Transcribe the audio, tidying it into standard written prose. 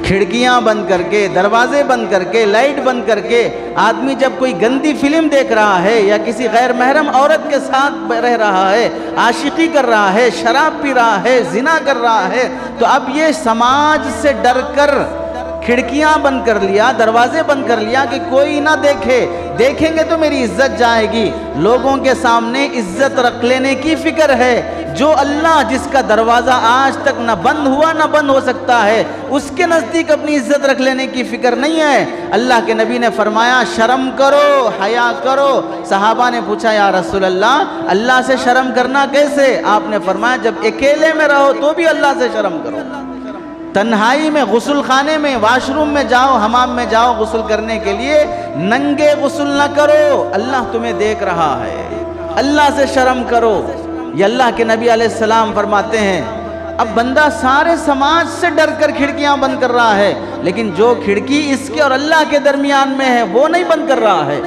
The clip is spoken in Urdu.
کھڑکیاں بند کر کے، دروازے بند کر کے، لائٹ بند کر کے آدمی جب کوئی گندی فلم دیکھ رہا ہے یا کسی غیر محرم عورت کے ساتھ رہ رہا ہے، عاشقی کر رہا ہے، شراب پی رہا ہے، زنا کر رہا ہے، تو اب یہ سماج سے ڈر کر کھڑکیاں بند کر لیا، دروازے بند کر لیا کہ کوئی نہ دیکھے، دیکھیں گے تو میری عزت جائے گی، لوگوں کے سامنے عزت رکھ لینے کی فکر ہے۔ جو اللہ جس کا دروازہ آج تک نہ بند ہوا نہ بند ہو سکتا ہے، اس کے نزدیک اپنی عزت رکھ لینے کی فکر نہیں ہے۔ اللہ کے نبی نے فرمایا شرم کرو، حیا کرو۔ صحابہ نے پوچھا یا رسول اللہ سے شرم کرنا کیسے؟ آپ نے فرمایا جب اکیلے میں رہو تو بھی اللہ سے شرم کرو، تنہائی میں غسل خانے میں، واش روم میں جاؤ، حمام میں جاؤ غسل کرنے کے لیے، ننگے غسل نہ کرو، اللہ تمہیں دیکھ رہا ہے، اللہ سے شرم کرو۔ یہ اللہ کے نبی علیہ السلام فرماتے ہیں۔ اب بندہ سارے سماج سے ڈر کر کھڑکیاں بند کر رہا ہے، لیکن جو کھڑکی اس کے اور اللہ کے درمیان میں ہے وہ نہیں بند کر رہا ہے۔